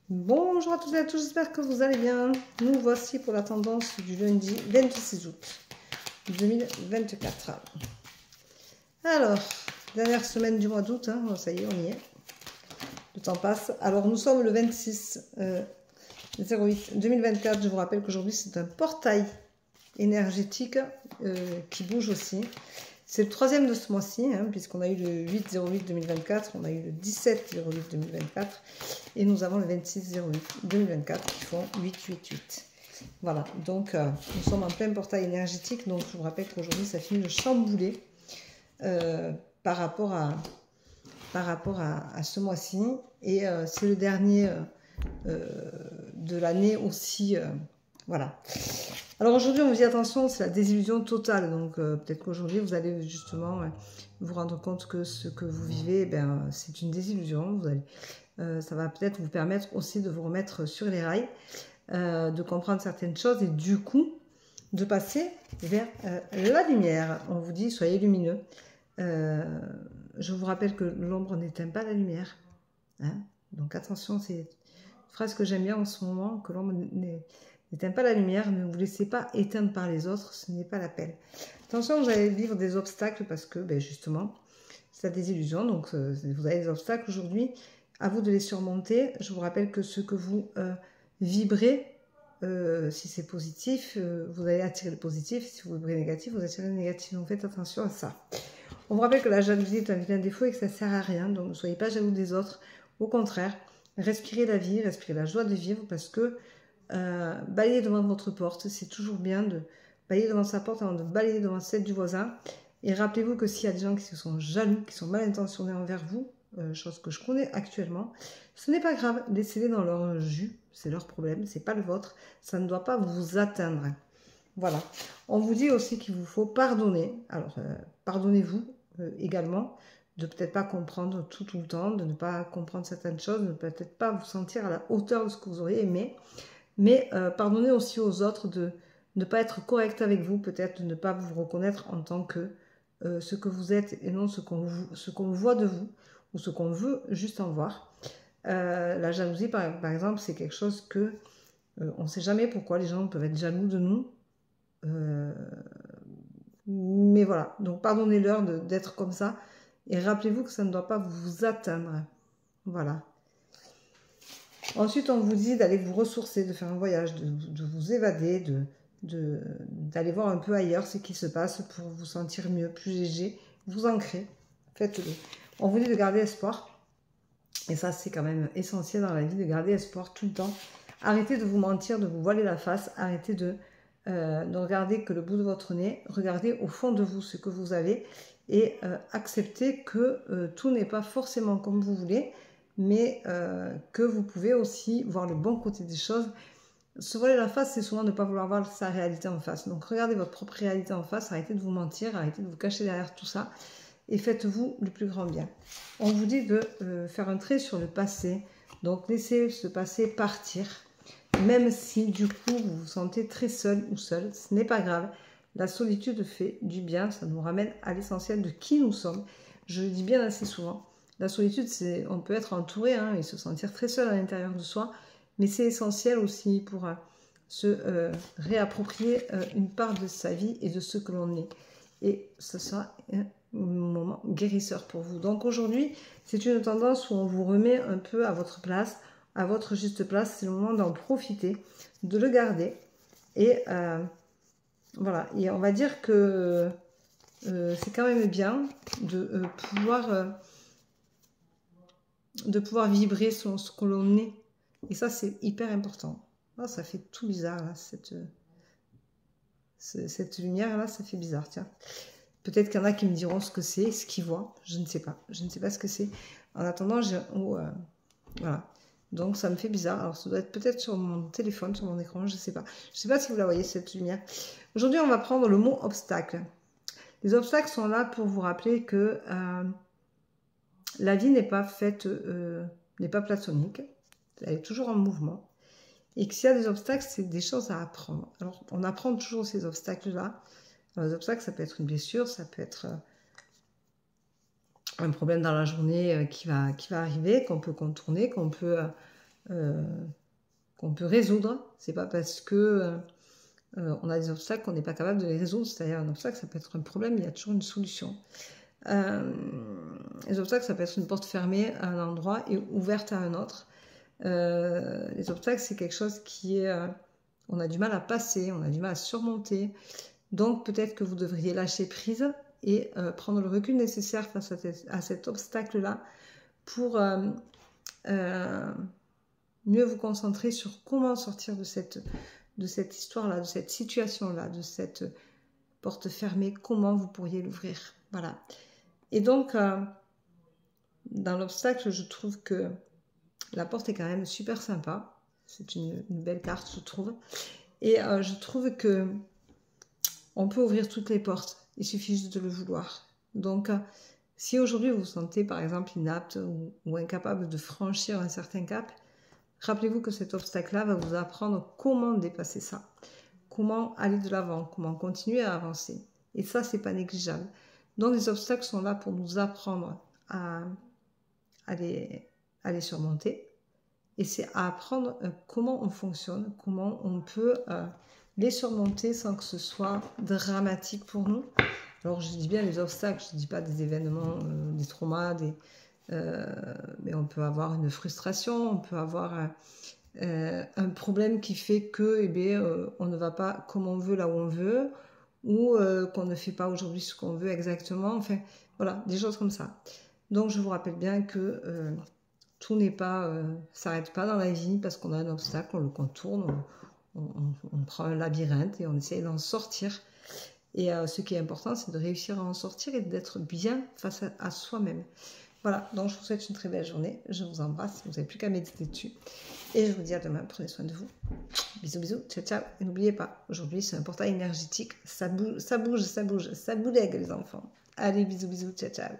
Bonjour à toutes et à tous, j'espère que vous allez bien. Nous voici pour la tendance du lundi 26 août 2024. Alors, dernière semaine du mois d'août, hein, ça y est, on y est. Le temps passe. Alors, nous sommes le 26 08 2024. Je vous rappelle qu'aujourd'hui, c'est un portail énergétique qui bouge aussi. C'est le troisième de ce mois-ci, hein, puisqu'on a eu le 8-08 2024, on a eu le 17-08 2024, et nous avons le 26-08 2024 qui font 8-8-8. Voilà, donc nous sommes en plein portail énergétique, donc je vous rappelle qu'aujourd'hui ça finit de chambouler par rapport à ce mois-ci, et c'est le dernier de l'année aussi, voilà. Alors aujourd'hui, on vous dit attention, c'est la désillusion totale. Donc peut-être qu'aujourd'hui, vous allez justement vous rendre compte que ce que vous vivez, c'est une désillusion. Vous allez, ça va peut-être vous permettre aussi de vous remettre sur les rails, de comprendre certaines choses et du coup, de passer vers la lumière. On vous dit, soyez lumineux. Je vous rappelle que l'ombre n'éteint pas la lumière. Hein, donc attention, c'est une phrase que j'aime bien en ce moment, que l'ombre n'éteint pas la lumière, ne vous laissez pas éteindre par les autres, ce n'est pas la peine. Attention, vous allez vivre des obstacles parce que, justement, c'est la désillusion, donc vous avez des obstacles aujourd'hui, à vous de les surmonter. Je vous rappelle que ce que vous vibrez, si c'est positif, vous allez attirer le positif, si vous vibrez négatif, vous attirez le négatif, donc faites attention à ça. On vous rappelle que la jalousie est un vilain défaut et que ça ne sert à rien, donc ne soyez pas jaloux des autres, au contraire, respirez la vie, respirez la joie de vivre parce que balayer devant votre porte, c'est toujours bien de balayer devant sa porte avant de balayer devant celle du voisin. Et rappelez-vous que s'il y a des gens qui sont jaloux, qui sont mal intentionnés envers vous, chose que je connais actuellement, ce n'est pas grave, laissez-les dans leur jus, c'est leur problème, c'est pas le vôtre, ça ne doit pas vous atteindre. Voilà. On vous dit aussi qu'il vous faut pardonner. Alors, pardonnez-vous également de peut-être pas comprendre tout le temps, de ne pas comprendre certaines choses, de ne peut-être pas vous sentir à la hauteur de ce que vous auriez aimé. Mais pardonnez aussi aux autres de ne pas être correct avec vous, peut-être de ne pas vous reconnaître en tant que ce que vous êtes et non ce qu'on voit de vous ou ce qu'on veut juste en voir. La jalousie, par exemple, c'est quelque chose que on ne sait jamais pourquoi les gens peuvent être jaloux de nous. Mais voilà, donc pardonnez-leur d'être comme ça et rappelez-vous que ça ne doit pas vous atteindre. Voilà. Ensuite, on vous dit d'aller vous ressourcer, de faire un voyage, de vous évader, d'aller voir un peu ailleurs ce qui se passe pour vous sentir mieux, plus léger, vous ancrer, faites-le. On vous dit de garder espoir, et ça c'est quand même essentiel dans la vie, de garder espoir tout le temps. Arrêtez de vous mentir, de vous voiler la face, arrêtez de regarder que le bout de votre nez, regardez au fond de vous ce que vous avez, et acceptez que tout n'est pas forcément comme vous voulez, mais que vous pouvez aussi voir le bon côté des choses. Se voiler la face, c'est souvent ne pas vouloir voir sa réalité en face. Donc regardez votre propre réalité en face, arrêtez de vous mentir, arrêtez de vous cacher derrière tout ça, et faites-vous le plus grand bien. On vous dit de faire un trait sur le passé, donc laissez ce passé partir, même si du coup vous vous sentez très seul ou seul, ce n'est pas grave. La solitude fait du bien, ça nous ramène à l'essentiel de qui nous sommes. Je le dis bien assez souvent. La solitude, on peut être entouré et se sentir très seul à l'intérieur de soi, mais c'est essentiel aussi pour se réapproprier une part de sa vie et de ce que l'on est. Et ce sera un moment guérisseur pour vous. Donc aujourd'hui, c'est une tendance où on vous remet un peu à votre place, à votre juste place. C'est le moment d'en profiter, de le garder. Et voilà, et on va dire que c'est quand même bien de pouvoir vibrer selon ce que l'on est. Et ça, c'est hyper important. Oh, ça fait tout bizarre, là, cette lumière-là, ça fait bizarre, tiens. Peut-être qu'il y en a qui me diront ce que c'est, ce qu'ils voient. Je ne sais pas. Je ne sais pas ce que c'est. En attendant, voilà. Donc, ça me fait bizarre. Alors, ça doit être peut-être sur mon téléphone, sur mon écran, je ne sais pas. Je ne sais pas si vous la voyez, cette lumière. Aujourd'hui, on va prendre le mot obstacle. Les obstacles sont là pour vous rappeler que la vie n'est pas faite, n'est pas platonique. Elle est toujours en mouvement. Et que s'il y a des obstacles, c'est des choses à apprendre. Alors, on apprend toujours ces obstacles-là. Les obstacles, ça peut être une blessure, ça peut être un problème dans la journée qui va arriver, qu'on peut contourner, qu'on peut qu'on peut résoudre. C'est pas parce que on a des obstacles qu'on n'est pas capable de les résoudre. C'est-à-dire un obstacle, ça peut être un problème, il y a toujours une solution. Les obstacles, ça peut être une porte fermée à un endroit et ouverte à un autre. Les obstacles, c'est quelque chose qui est... on a du mal à passer, on a du mal à surmonter. Donc peut-être que vous devriez lâcher prise et prendre le recul nécessaire face à cet obstacle-là pour mieux vous concentrer sur comment sortir de cette histoire-là, de cette situation-là, de cette porte fermée, comment vous pourriez l'ouvrir. Voilà. Et donc, dans l'obstacle, je trouve que la porte est quand même super sympa. C'est une belle carte, je trouve. Et je trouve que on peut ouvrir toutes les portes. Il suffit juste de le vouloir. Donc, si aujourd'hui vous vous sentez par exemple inapte ou incapable de franchir un certain cap, rappelez-vous que cet obstacle-là va vous apprendre comment dépasser ça, comment aller de l'avant, comment continuer à avancer. Et ça, c'est pas négligeable. Donc, les obstacles sont là pour nous apprendre à les surmonter. Et c'est à apprendre comment on fonctionne, comment on peut les surmonter sans que ce soit dramatique pour nous. Alors, je dis bien les obstacles, je ne dis pas des événements, des traumas, mais on peut avoir une frustration, on peut avoir un problème qui fait que on ne va pas comme on veut, là où on veut, ou qu'on ne fait pas aujourd'hui ce qu'on veut exactement. Enfin, voilà, des choses comme ça. Donc, je vous rappelle bien que tout n'est pas, s'arrête pas dans la vie parce qu'on a un obstacle, on le contourne, on prend un labyrinthe et on essaye d'en sortir. Et ce qui est important, c'est de réussir à en sortir et d'être bien face à soi-même. Voilà, donc je vous souhaite une très belle journée. Je vous embrasse, vous n'avez plus qu'à méditer dessus. Et je vous dis à demain, prenez soin de vous. Bisous, bisous, ciao, ciao. Et n'oubliez pas, aujourd'hui c'est un portail énergétique. Ça bouge, ça bouge, ça bouge, ça boulègue les enfants. Allez, bisous, bisous, ciao, ciao.